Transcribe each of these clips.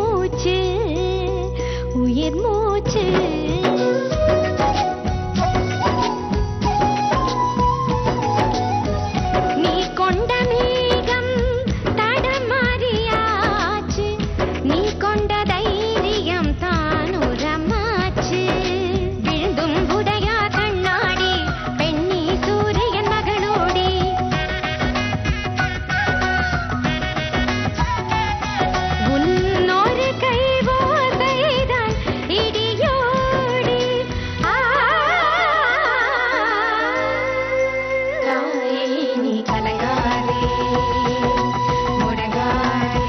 மூச்சு உயிர் மூச்சு நீ கொண்ட மேகம் தடமாறியாச்சு நீ கொண்ட தைரியம் தான் உரமாச்சு விழுந்தும் உடையா கண்ணாடி பெண்ணி சூரியன் மகளோடி உன்னொரு கை ஓசைதான் இடியோடி தாயே நீ கலங்காதே முடங்காதே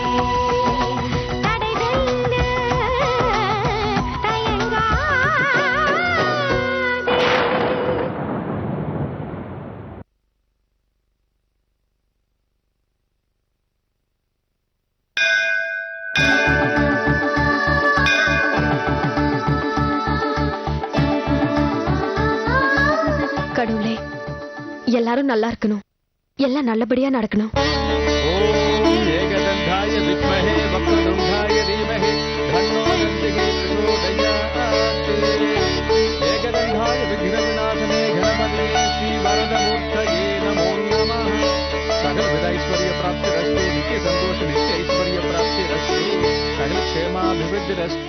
தடை வெல்ல தயங்காதே கடவுளே, எல்லாரும் நல்லா இருக்கணும், எல்லாம் நல்லபடியா நடக்கணும். ஓம் ஏகதந்தாய வித்மஹே வக்ரதுண்டாய தீமஹி தன்னோ தந்திஹி பிரச்சோதயாத். ஏகதந்தாய விக்னவிநாசனே கணபதியே ஸ்ரீ வரதமூர்த்தயே நமோ நமः. சகல வித ஐஸ்வர்ய பிராப்திரஸ்து, நித்திய சந்தோஷ நித்திய ஐஸ்வர்ய பிராப்திரஸ்து, சகல க்ஷேமாபிவிருத்திரஸ்து.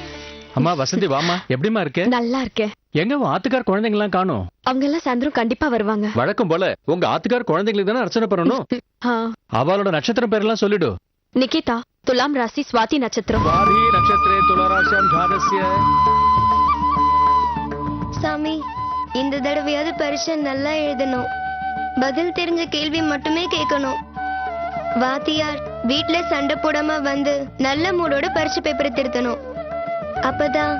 அம்மா வசந்தி வாமா, எப்படிமா இருக்க? நல்லா இருக்கேன். எங்க உன் ஆத்துக்கார் குழந்தைங்க எல்லாம் காணோம்? அவங்க எல்லாம் சாயந்தரம் கண்டிப்பா வருவாங்க. வழக்கம் போல உங்க ஆத்துக்கார் குழந்தைங்களுக்கு தானே அர்ச்சனை பண்ணணும். ஆ, அவளோட நட்சத்திரம் பேரெல்லாம் சொல்லிடு. நிகிதா துலாம் ராசி சுவாதி நட்சத்திரம். வாரி நட்சத்திரே துளராசியாம் ஜாதஸ்ய. சாமி, இந்த தடவையாவது பரீட்சை நல்லா எழுதணும். பதில் தெரிஞ்ச கேள்வி மட்டுமே கேட்கணும். வாத்தியார் வீட்ல சண்டை போடாம வந்து நல்ல மூடோட பரீட்சை பேப்பரை திருத்தணும். அப்பதான்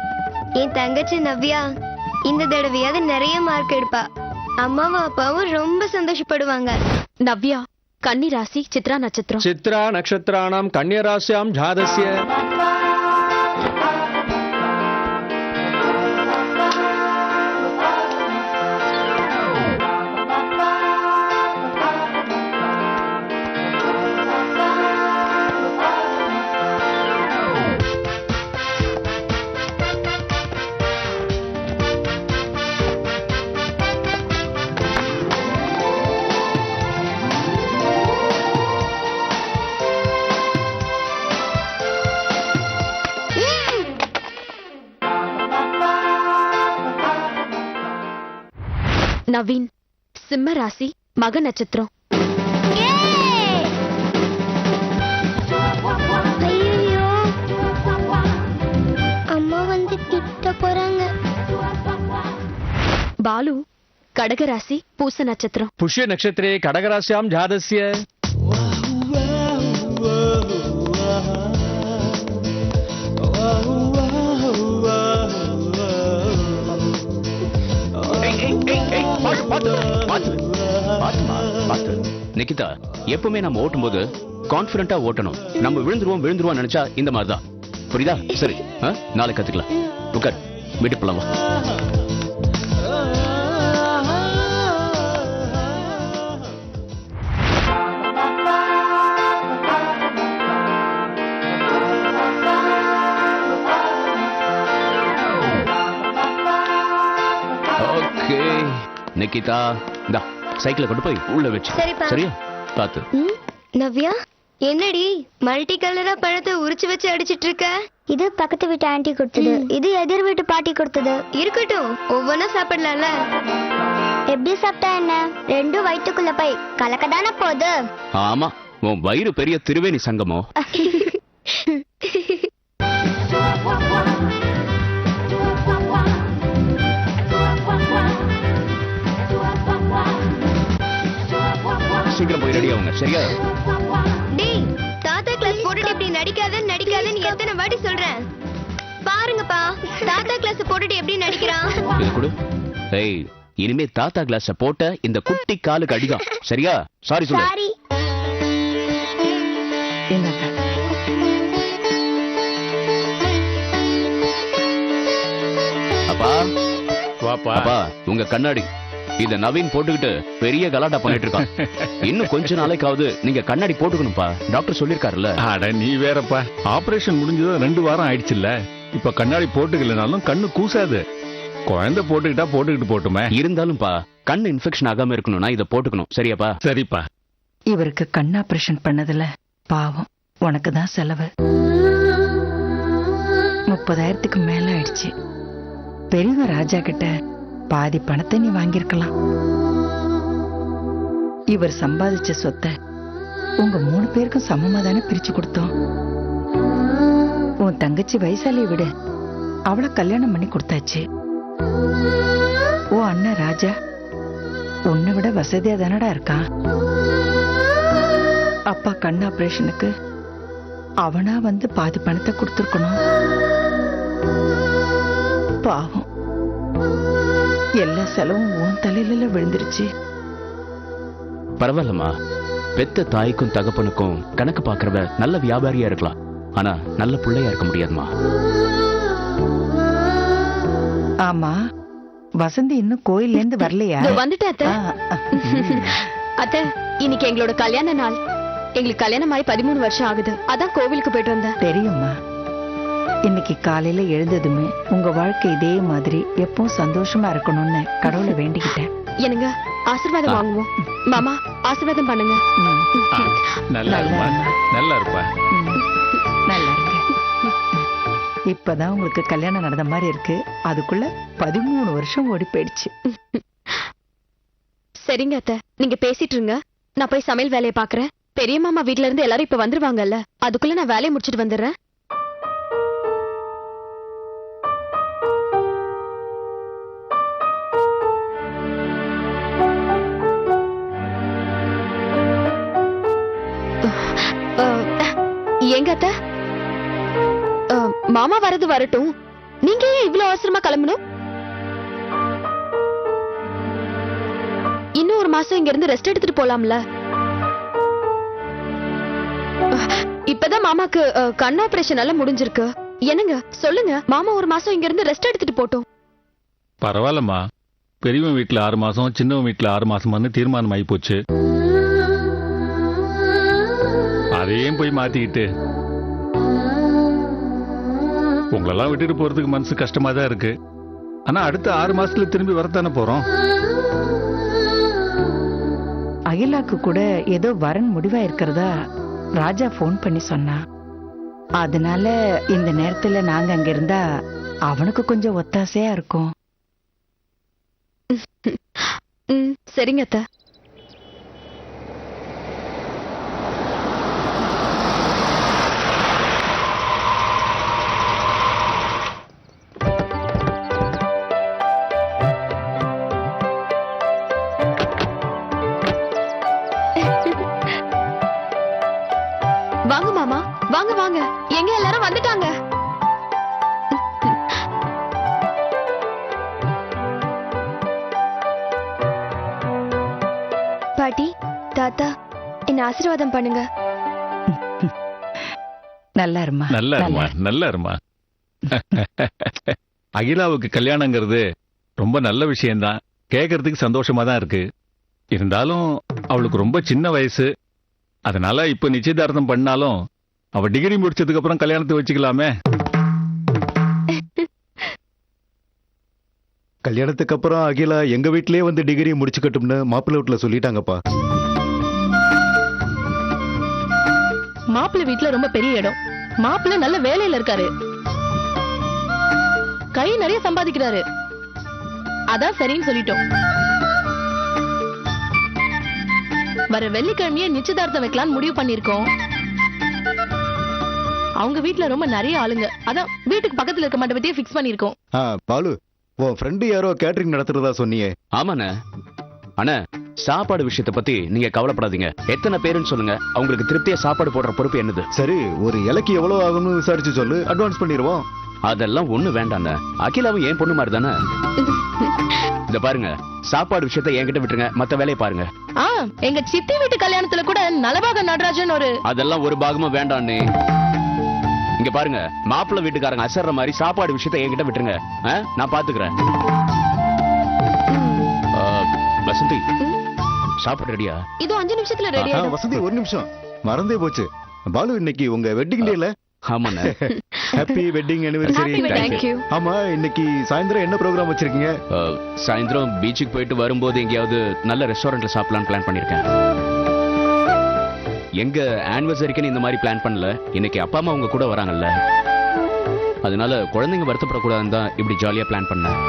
என் தங்கச்சி நவ்யா இந்த தடவையாவது நிறைய மார்க் எடுப்பா. அம்மாவும் அப்பாவும் ரொம்ப சந்தோஷப்படுவாங்க. நவ்யா கன்னி ராசி சித்ரா நட்சத்திரம். சித்ரா நட்சத்திராணாம் கன்யராசியாம் ஜாதஸ்ய. நவீன் சிம்ம ராசி மக நட்சத்திரம். ஐயோ, அம்மா வந்து திட்ட போறாங்க. பாலு கடக ராசி பூச நட்சத்திரம். புஷ்ய நட்சத்திரே கடகராசியாம் ஜாதஸ்ய. நிகிதா, எப்பவுமே நம்ம ஓட்டும் போது கான்பிடண்டா ஓட்டணும். நம்ம விழுந்துருவோம் நினைச்சா இந்த மாதிரிதான். புரியுதா? சரி, நாளை கத்துக்கலாம். உட்கார், வீட்டுக்கு போலாமா? ஓகே நிகிதா, இந்தா சைக்கிளை கொண்டு போய் உள்ள வச்சு. சரிப்பா. சரியா? பாத்து. நவ்யா, என்னடி மல்டி கலரா பழத்தை உரிச்சு வச்சு அடிச்சிட்டு இருக்க? இது பக்கத்து வீட்டு ஆன்ட்டி கொடுத்தது, இது எதிர் வீட்டு பாட்டி கொடுத்தது. இருக்கட்டும், ஒவ்வொன்னா சாப்பிடலாம்ல. எப்படி சாப்பிட்டா என்ன, ரெண்டும் வயிற்றுக்குள்ள போய் கலக்கதானே போகுது. ஆமா, உன் வயிறு பெரிய திருவேணி சங்கமோ. சீக்கிரம் போய் ரெடி ஆகுங்க. சரியா? டேய், தாத்தா கிளாஸ் போட்டுட்டு இப்படி நடிக்காதன்னு எத்தனை வாட்டி சொல்றேன். பாருங்கப்பா, தாத்தா கிளாஸ் போட்டுட்டு எப்படி நடிக்கிறான். இது கொடு. ஏய், இனிமே தாத்தா கிளாஸ போட்ட இந்த குட்டி காலுக்கு அடிதான். சரியா? சாரி சொல்லு. சாரி. அப்பா வாப்பா. அப்பா, உங்க கண்ணாடி இத நவீன் போட்டுக்கிட்டு பெரிய கலாட்டா பண்ணிட்டு இருக்கான். இன்னும் கொஞ்ச நாளைக்காவது நீங்க கண்ணாடி போட்டுக்கணும்ப்பா, டாக்டர் சொல்லிருக்காருல்ல. அட நீ வேறப்பா, ஆபரேஷன் முடிஞ்சதோ 2 வாரம் ஆயிடுச்சுல்ல. இப்ப கண்ணாடி போட்டுக்கலனாலும் கண்ணு கூசாது. குழந்தை போட்டுக்கிட்டா போட்டுக்கிட்டு போட்டுமே. இருந்தாலும்ப்பா கண்ணு இன்ஃபெக்ஷன் ஆகாம இருக்கணும்னா இத போட்டுக்கணும், சரியாப்பா? சரிப்பா. இவருக்கு கண் ஆபரேஷன் பண்ணதுல பாவம் உனக்கு தான் செலவு. 30,000க்கு மேல ஆயிடுச்சு. பெரியவ ராஜா கிட்ட பாதி பணத்தை நீ வாங்கியிருக்கலாம். இவர் சம்பாதிச்ச சொத்தை உங்க 3 பேருக்கும் சமமா தானே பிரிச்சு கொடுத்தோம். உன் தங்கச்சி வைசாலியை விடு, அவளை கல்யாணம் பண்ணி கொடுத்தாச்சு. உன் அண்ணன் ராஜா உன்னை விட வசதியா தானடா இருக்கான். அப்பா கண் ஆபரேஷனுக்கு அவனா வந்து பாதி பணத்தை கொடுத்துருக்கணும். பாவம் எல்லா செலவும் உன் தலையில விழுந்துருச்சு. பரவாயில்லம்மா, பெத்த தாய்க்கும் தகப்பனுக்கும் கணக்கு பாக்குறவ நல்ல வியாபாரியா இருக்கலாம், ஆனா நல்ல பிள்ளையா இருக்க முடியாதுமா. ஆமா, வசந்தி இன்னும் கோயில்ல இருந்து வரலையா? இதோ வந்துட்டேன் அத்தை. ஆ, அத்தை, இன்னைக்கு எங்களோட கல்யாண நாள். எங்களுக்கு கல்யாணம் ஆகி 13 வருஷம் ஆகுது. அதான் கோவிலுக்கு போயிட்டு வந்தேன். தெரியுமா, இன்னைக்கு காலையில எழுந்ததுமே உங்க வாழ்க்கை இதே மாதிரி எப்பவும் சந்தோஷமா இருக்கணும்னு கடவுளை வேண்டிக்கிட்டேன். என்னங்க, ஆசீர்வாதம் வாங்குவோம். மாமா, ஆசீர்வாதம் பண்ணுங்க. ம், நல்லா இருப்பா, நல்லா இருப்பா. நல்லா இருங்க. இப்பதான் உங்களுக்கு கல்யாணம் நடந்த மாதிரி இருக்கு. அதுக்குள்ள 13 வருஷம் ஓடி போயிடுச்சு. சரிங்க அத்தை, நீங்க பேசிட்டு இருங்க. நான் போய் சமையல் வேலையை பாக்குறேன். பெரிய மாமா வீட்ல இருந்து எல்லாரும் இப்ப வந்துருவாங்கல்ல, அதுக்குள்ள நான் வேலையை முடிச்சிட்டு வந்துடுறேன். ஏங்க அத்தை, மாமா வரது வரட்டும், நீங்க ஏன் இவ்வளவு அவசரமா கிளம்பணும்? இன்னும் 1 மாசம் இங்க இருந்து ரெஸ்ட் எடுத்துட்டு போலாம்ல. இப்பதான் மாமாக்கு கண் ஆபரேஷன் எல்லாம் முடிஞ்சிருக்கு. என்னங்க சொல்லுங்க, மாமா 1 மாசம் இங்க இருந்து ரெஸ்ட் எடுத்துட்டு போட்டோம். பரவாயில்லம்மா, பெரியவன் வீட்டுல 6 மாசம், சின்னவன் வீட்டுல 6 மாசமானு தீர்மானம் ஆகி போச்சு. அதையும் போய் மாத்திக்கிட்டு உங்களெல்லாம் விட்டுட்டு போறதுக்கு மனசு கஷ்டமா தான் இருக்கு. ஆனா அடுத்த 6 மாசத்துல திரும்பி வரத்தானே போறோம். அகிலாக்கு கூட ஏதோ வரன் முடிவா இருக்கிறதா ராஜா போன் பண்ணி சொன்னா. அதனால இந்த நேரத்துல நாங்க அங்க இருந்தா அவனுக்கு கொஞ்சம் ஒத்தாசையா இருக்கும். சரிங்க அத்தை. வாங்க மாமா, வாங்க வாங்க. எங்க எல்லாரும் வந்துட்டாங்க. பாட்டி, தாத்தா, என்ன ஆசீர்வாதம் பண்ணுங்க. நல்லா இருமா, நல்லா இருமா, நல்லா இருமா. அகிலாவுக்கு கல்யாணங்கிறது ரொம்ப நல்ல விஷயம்தான். கேட்கறதுக்கு சந்தோஷமா தான் இருக்கு. இருந்தாலும் அவளுக்கு ரொம்ப சின்ன வயசு. அதனால இப்ப நிச்சயதார்த்தம் பண்ணாலும் அவ டிகிரி முடிச்சதுக்கு அப்புறம் கல்யாணத்தை வச்சுக்கலாமே. கல்யாணத்துக்கு அப்புறம் அகிலா எங்க வீட்லயே வந்து டிகிரி முடிச்சுக்கட்டும்னு மாப்பிள்ளை வீட்டுல சொல்லிட்டாங்கப்பா. மாப்பிள்ளை வீட்டுல ரொம்ப பெரிய இடம். மாப்பிள்ளை நல்ல வேலையில இருக்காரு, கை நிறைய சம்பாதிக்கிறாரு. அதான் சரின்னு சொல்லிட்டோம். வர வெள்ளிக்கிழமையே நிச்சயதார்த்தம் வைக்கலாம்னு முடிவு பண்ணிருக்கோம். அவங்க வீட்டுல ரொம்ப நிறைய ஆளுங்க, அதான் வீட்டுக்கு பக்கத்துல இருக்க மண்டபத்தையே ஃபிக்ஸ் பண்ணிருக்கோம். பாலு, உன் ஃப்ரெண்டு யாரோ கேட்டரிங் நடத்துறதா சொன்னியே. ஆமாண்ணே. அண்ணா, சாப்பாடு விஷயத்தை பத்தி நீங்க கவலைப்படாதீங்க. எத்தனை பேருன்னு சொல்லுங்க, அவங்களுக்கு திருப்தியா சாப்பாடு போடுற பொறுப்பு என்னது. சரி, ஒரு இலைக்கு எவ்வளவு ஆகும்னு விசாரிச்சு சொல்லு, அட்வான்ஸ் பண்ணிடுவோம். அதெல்லாம் ஒண்ணு வேண்டாண்ணே. அகிலாவும் ஏன் பொண்ணு மாதிரி தானே. இத பாருங்க, சாப்பாடு விஷயத்தை என்கிட்ட விட்டுருங்க, மத்த வேலையை பாருங்க. எங்க சித்தி வீட்டு கல்யாணத்துல கூட நலபாக நடராஜன் ஒரு அதெல்லாம் ஒரு பாகமும் வேண்டாண்ணே. இங்க பாருங்க, மாப்பிள்ளை வீட்டுக்காரங்க அசர்ற மாதிரி சாப்பாடு விஷயத்தை என்கிட்ட விட்டுருங்க. நான் பாத்துக்கிறேன். வசந்தி சாப்பாடு ரெடியா? இதோ 5 நிமிஷத்துல ரெடி ஆயிடும். வசந்தி ஒரு நிமிஷம் மறந்தே போச்சு. பாலு இன்னைக்கு உங்க வெட்டிங் டேல. ஆமாண்ணே. Happy wedding anniversary. Happy wedding. Thank you. ஆமா இன்னைக்கு சாயந்தரம் என்ன ப்ரோக்ராம் வச்சிருக்கீங்க? சாயந்தரம் பீச்சுக்கு போயிட்டு வரும்போது எங்கேயாவது நல்ல ரெஸ்டாரண்ட்ல சாப்பிடலாம்னு பிளான் பண்ணிருக்கேன். எங்க ஆனிவர்சரிக்குன்னு இந்த மாதிரி பிளான் பண்ணல. இன்னைக்கு அப்பா அம்மா உங்க கூட வராங்கல்ல, அதனால குழந்தைங்க வருத்தப்படக்கூடாதுன்னு தான் இப்படி ஜாலியா பிளான் பண்ணேன்.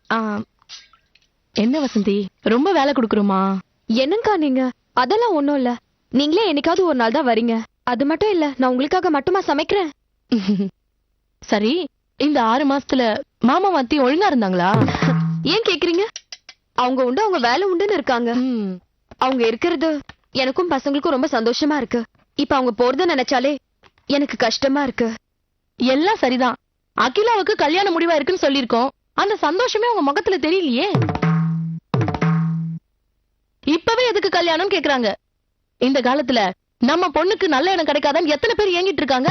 ஆ, என்ன வசந்தி ரொம்ப வேலை கொடுக்குறோமா? என்னங்கா நீங்க? அதெல்லாம் ஒண்ணும் இல்ல. நீங்களே என்னைக்காவது ஒரு நாள் தான் வரீங்க. அது மட்டும் இல்ல, நான் உங்களுக்காக மட்டுமா சமைக்கிறேன். சரி, இந்த 6 மாசத்துல மாமா வாத்தி ஒழுங்கா இருந்தாங்களா? ஏன் கேக்குறீங்க? அவங்க உண்டு, அவங்க வேலை உண்டுன்னு இருக்காங்க. ம், அவங்க இருக்கிறது எனக்கும் பசங்களுக்கும் ரொம்ப சந்தோஷமா இருக்கு. இப்ப அவங்க போறத நினைச்சாலே எனக்கு கஷ்டமா இருக்கு. எல்லாம் சரிதான். அகிலாவுக்கு கல்யாண முடிவா இருக்குன்னு சொல்லிருக்கோம். அந்த சந்தோஷமே உங்க முகத்துல தெரியலையே. இப்பவே எதுக்கு கல்யாணம் கேக்குறாங்க? இந்த காலத்துல நம்ம பொண்ணுக்கு நல்ல இடம் கிடைக்காதான்னு எத்தனை பேர் ஏங்கிட்டு இருக்காங்க.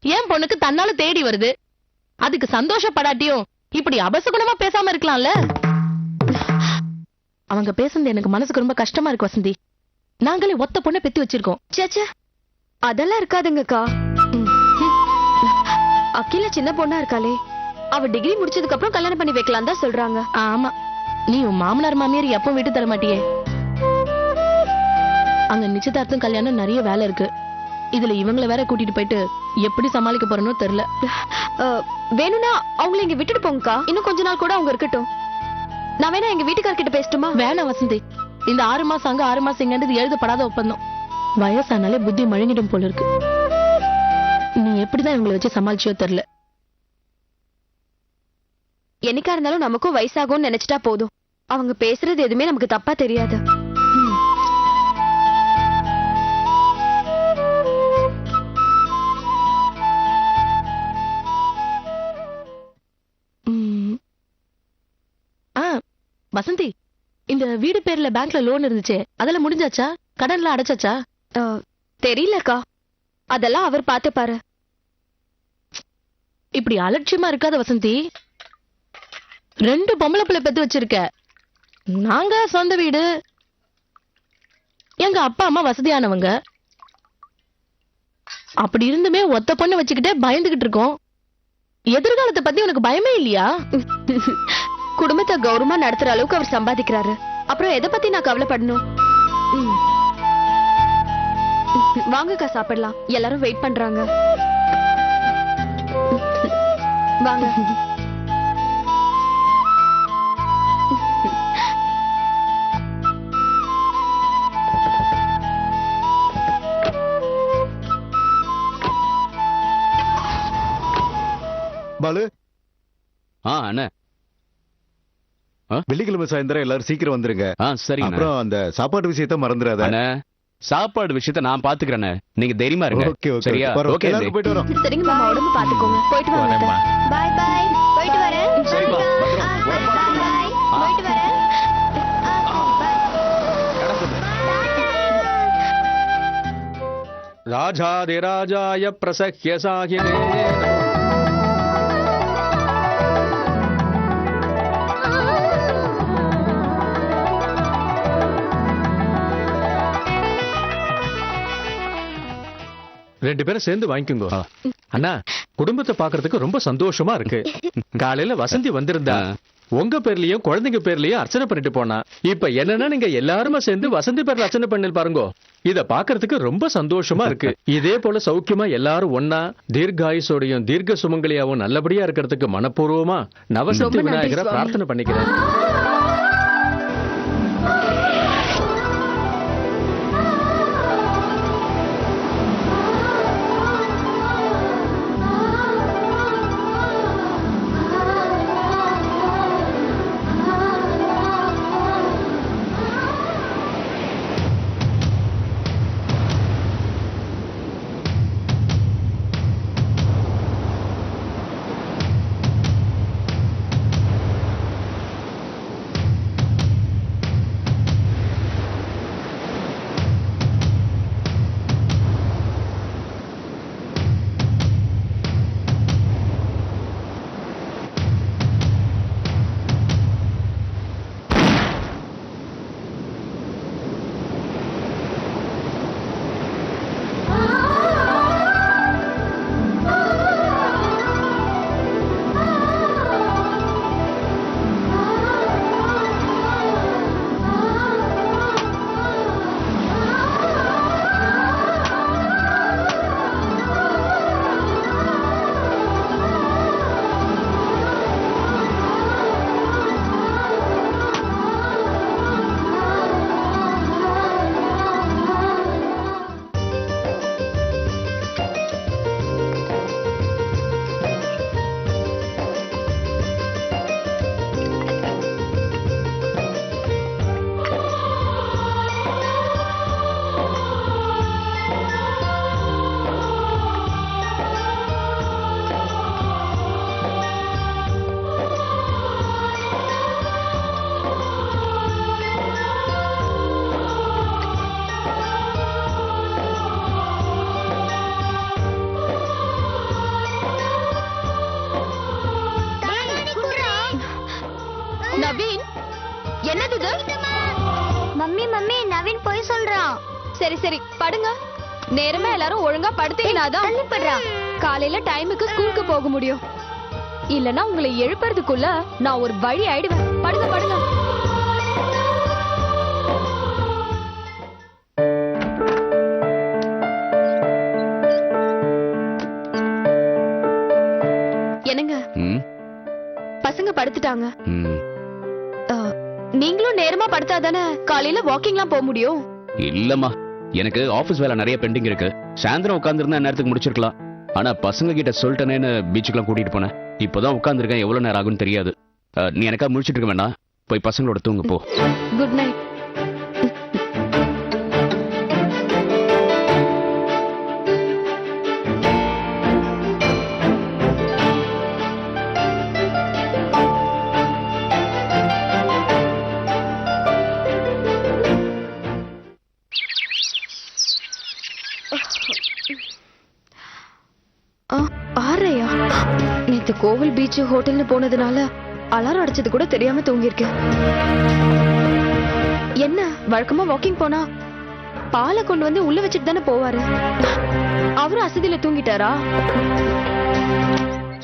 என் பொண்ணுக்கு தன்னால தேடி வருது. அதுக்கு சந்தோஷப்படாட்டியும் இப்படி அபசகுணமா பேசாம இருக்கலாம்ல. அவங்க பேசுனது எனக்கு மனசுக்கு ரொம்ப கஷ்டமா இருக்கு வசந்தி. நாங்களே ஒத்த பொண்ணை பெத்து வச்சிருக்கோம். சேச்சே, அதெல்லாம் இருக்காதுங்கக்கா. அகிலா சின்ன பொண்ணா இருக்காளே, அவ டிகிரி முடிச்சதுக்கு அப்புறம் கல்யாணம் பண்ணி வைக்கலாம் தான் சொல்றாங்க. ஆமா, நீ உன் மாமனார் மாமியார் எப்பவும் விட்டு தர மாட்டியே. அங்க நிச்சயதார்த்தம் கல்யாணம் நிறைய வேலை இருக்கு. இதுல இவங்கள வேற கூட்டிட்டு போயிட்டு எப்படி சமாளிக்க போறனோ தெரியல. வேணும்னா அவங்கள இங்க விட்டுட்டு போங்கக்கா. இன்னும் கொஞ்ச நாள் கூட அவங்க இருக்கட்டும். நான் வேணா எங்க வீட்டுக்காரர்கிட்ட பேசட்டுமா? வேணாம் வசந்தி, இந்த 6 மாசம் அங்க 6 மாசம் இங்கன்றது எழுதப்படாத ஒப்பந்தம். வயசானாலே புத்தி மழுங்கிடும் போல இருக்கு. நீ எப்படிதான் இவங்களை வச்சு சமாளிச்சியோ தெரியல. என்னைக்கா இருந்தாலும் நமக்கும் வயசாகும்னு நினைச்சிட்டா போதும். அவங்க பேசுறது எதுவுமே நமக்கு தப்பா தெரியாது. ம். ஆ, வசந்தி, இந்த வீடு பேர்ல பேங்க்ல லோன் இருந்துச்சே, அதெல்லாம் முடிஞ்சாச்சா? கடன்ல அடைச்சாச்சா? தெரியலக்கா, அதெல்லாம் அவர் பாத்துப்பாரு. இப்படி அலட்சியமா இருக்காத வசந்தி. 2 பொம்பளை பிள்ளை பெத்து வச்சிருக்க. நாங்க சொந்த வீடு, எங்க அப்பா அம்மா வசதியானவங்க. அப்படி இருந்துமே ஒத்த பொண்ணு வச்சுக்கிட்டே பயந்துகிட்டு இருக்கோம். எதிர்காலத்தை பத்தி உனக்கு பயமே இல்லையா? குடும்பத்தை கௌரவமா நடத்துற அளவுக்கு அவர் சம்பாதிக்கிறாரு. அப்புறம் எதை பத்தி நான் கவலைப்படணும்? ம். வாங்கக்கா சாப்பிடலாம், எல்லாரும் வெயிட் பண்றாங்க. வாங்க. பாலு அண்ணே. வெள்ளிக்கிழமை சாயந்தரம் எல்லாரும் சீக்கிரம் வந்துருங்க. சரி. அப்புறம் அந்த சாப்பாட்டு விஷயத்த மறந்துடாத. அண்ணே, சாப்பாடு விஷயத்த நான் பாத்துக்கிறேன். நீங்க தைரியமா இருங்க. ஓகே ஓகே சரியா? பரவாயில்ல. ஓகே எல்லாரும் போயிட்டு வரோம். சரிங்க மாமா, உடம்பு பாத்துக்கோங்க. போயிட்டு வாங்க. வரேம்மா. பாய் பாய். போயிட்டு வரேன். சரிம்மா. பாய் பாய். போயிட்டு வரேன். ராஜாதிராஜாய பிரசஹ்ய சாகினே. ரெண்டு பேரும் சேர்ந்து வாங்கிக்கோங்க. அண்ணா, குடும்பத்தை பாக்குறதுக்கு ரொம்ப சந்தோஷமா இருக்கு. காலையில வசந்தி வந்திருந்தா உங்க பேர்லயும் குழந்தைங்க பேர்லயும் அர்ச்சனை பண்ணிட்டு போனா. இப்ப என்னன்னா நீங்க எல்லாருமே சேர்ந்து வசந்தி பேர்ல அர்ச்சனை பண்ணி பாருங்க. இத பாக்குறதுக்கு ரொம்ப சந்தோஷமா இருக்கு. இதே போல சௌக்கியமா எல்லாரும் ஒன்னா தீர்காயுசோடையும் தீர்க்க சுமங்கலியாவும் நல்லபடியா இருக்கிறதுக்கு மனப்பூர்வமா நவசக்தி விநாயகரை பிரார்த்தனை பண்ணிக்கிறேன். சரி சரி படுங்க. நேரமே எல்லாரும் ஒழுங்கா படுத்தீங்கன்னாதான் காலையில டைமுக்கு ஸ்கூலுக்கு போக முடியும். இல்லனா உங்களை எழுப்புறதுக்குள்ள நான் ஒரு வழி ஆயிடுவேன். படுங்க படுங்க. என்னங்க ம், பசங்க படுத்துட்டாங்க. ம். நீங்களும் நேரமா படுத்தாதானே காலையில வாக்கிங்லாம் போக முடியும். இல்லம்மா, எனக்கு ஆபீஸ் வேலை நிறைய பெண்டிங் இருக்கு. சாயந்தரம் உட்கார்ந்திருந்தா நேரத்துக்கு முடிச்சிருக்கலாம். ஆனா பசங்க கிட்ட சொல்லிட்டேனேன்னு பீச்சுக்குலாம் கூட்டிட்டு போனேன். இப்பதான் உட்கார்ந்திருக்கேன், எவ்வளவு நேரம் ஆகும்னு தெரியாது. நீ எனக்கா முடிச்சிட்டு இருக்க வேண்டாம், போய் பசங்களோட தூங்க போ. Good night. ஆறையா? நேத்து கோவில் பீச் ஹோட்டல்னு போனதுனால அலாரம் அடிச்சது கூட தெரியாம தூங்கியிருக்கேன். என்ன வழக்கமா வாக்கிங் போனா பாலை கொண்டு வந்து உள்ள வச்சுட்டு தானே போவாரு. அவரும் அசதியில தூங்கிட்டாரா?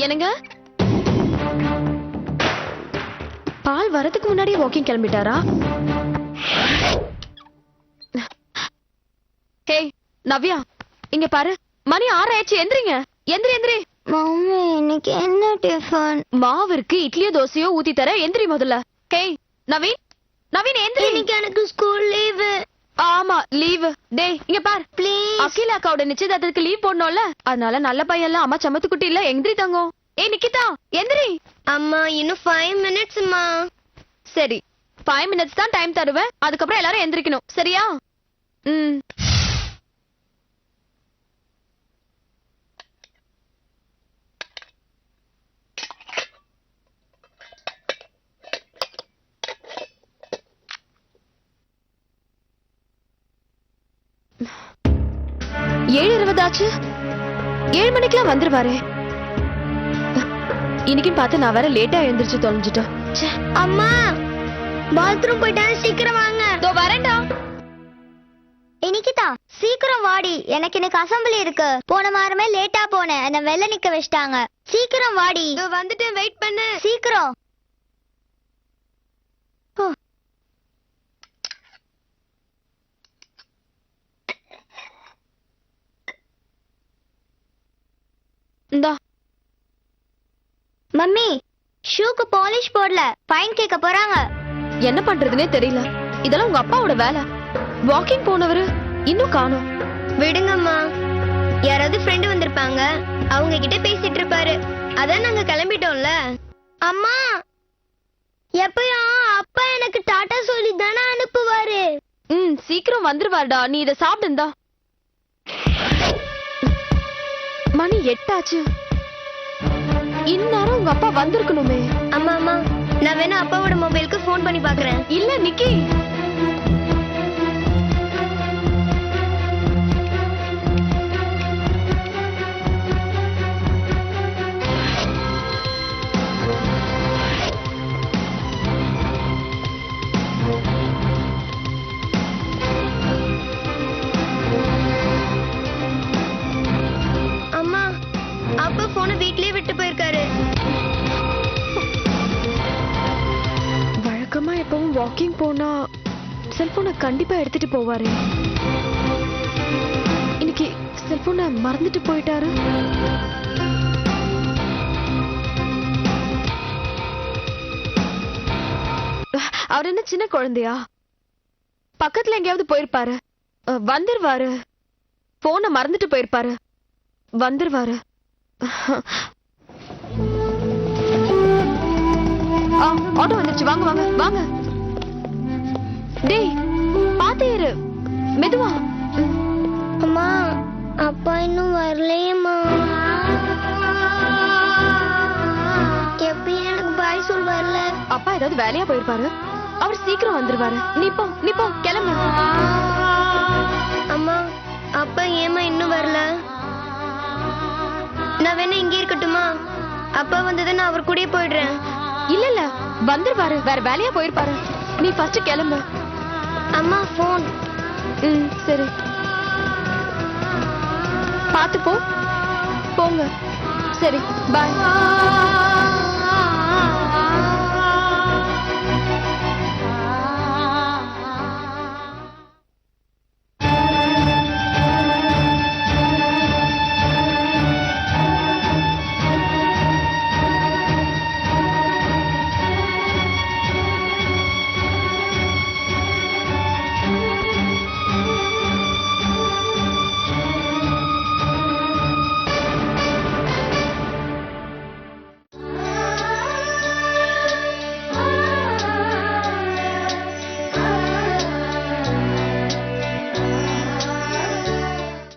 என்னங்க, பால் வரதுக்கு முன்னாடியே வாக்கிங் கிளம்பிட்டாரா? ஹேய் நவ்யா, இங்க பாரு, மணி 6 ஆயிடுச்சு. எந்திரிங்க, எந்திரி எந்திரி. மம்மி இன்னைக்கு என்ன டிஃபன்? மாவு இருக்கு, இட்லியோ தோசையோ ஊத்தி தர. எந்திரி முதல்ல. ஹேய் நவீன், நவீன் எந்திரி. இன்னைக்கு எனக்கு ஸ்கூல் லீவு. ஆமா லீவு. டேய் இங்க பார், ப்ளீஸ். அகில அக்காவோட நிச்சயதார்த்தத்துக்கு லீவ் போடணும்ல, அதனால நல்ல பையன் எல்லாம் அம்மா சமத்து குட்டி இல்ல. எந்திரி தங்கம். ஏய் நிக்கிதா எந்திரி. அம்மா இன்னும் 5 மினிட்ஸ்மா. சரி 5 மினிட்ஸ் தான் டைம் தருவேன், அதுக்கப்புறம் எல்லாரும் எந்திரிக்கணும், சரியா? ம். ஏழு 20 ஆச்சு. 7 மணிக்கெல்லாம் வந்துருவாரே. இன்னைக்கு பார்த்து நான் வேற லேட்டா எழுந்திருச்சு தொலைஞ்சிட்டேன். அம்மா பாத்ரூம் போயிட்டாரு, சீக்கிரம் வாங்க. தோ வரேன்டா. இன்னைக்குதா சீக்கிரம் வாடி, எனக்கு இன்னைக்கு அசம்பிளி இருக்கு. போன வாரமே லேட்டா போனேன், என்ன வெளில நிக்க வச்சிட்டாங்க. சீக்கிரம் வாடி. வந்துட்டு வெயிட் பண்ணு. சீக்கிரம். இந்தா. மம்மி ஷூக்கு பாலிஷ் போடல, ஃபைன் கேட்க போறாங்க. என்ன பண்றதுனே தெரியல. இதெல்லாம் உங்க அப்பாவோட வேலை. வாக்கிங் போனவரு இன்னும் காணோம். விடுங்கம்மா, யாராவது ஃப்ரெண்ட் வந்திருப்பாங்க, அவங்க கிட்ட பேசிட்டு இருப்பாரு. அதான் நாங்க கிளம்பிட்டோம்ல. அம்மா எப்பயும் அப்பா எனக்கு டாடா சொல்லி தானே அனுப்புவாரு. சீக்கிரம் வந்துருவாருடா. நீ இத சாப்பிடுந்தா. மணி 8 ஆச்சு. இந்நேரம் உங்க அப்பா வந்திருக்கணுமே. அம்மா அம்மா, நான் வேணா அப்பாவோட மொபைலுக்கு ஃபோன் பண்ணி பாக்குறேன். இல்ல நிக்கி, அம்மா அப்பா போனை வீட்லயே விட்டு போயிருக்காரு. வழக்கமா எப்பவும் வாக்கிங் போனா செல்போனை கண்டிப்பா எடுத்துட்டு போவாரு. இன்னைக்கு செல்போனை மறந்துட்டு போயிட்டாரு. அவர் என்ன சின்ன குழந்தையா? பக்கத்துல எங்கேயாவது போயிருப்பாரு. வந்துருவாரு. போனை மறந்துட்டு போயிருப்பாரு. வந்துருவாரு. ஆட்டோ வந்துருச்சு. வாங்க வாங்க வாங்க. டேய் பாத்து ஏறு, மெதுவா. அம்மா அப்பா இன்னும் வரலையேம்மா. எப்பயும் எனக்கு பாய் சொல்வார்ல. அப்பா ஏதாவது வேலையா போயிருப்பாரு. அவர் சீக்கிரம் வந்துருவாரு. நீ போ கிளம்பு. அம்மா அப்பா ஏமா இன்னும் வரல? நான் வேணா இங்கே இருக்கட்டுமா? அப்பா வந்ததை நான் அவர் கூடயே போயிடுறேன். இல்ல வந்துருவாரு. வேற வேலையா போயிருப்பாரு. நீ ஃபர்ஸ்ட் கிளம்பு. அம்மா போன். சரி. பார்த்து போ. போங்க. சரி, பாய்.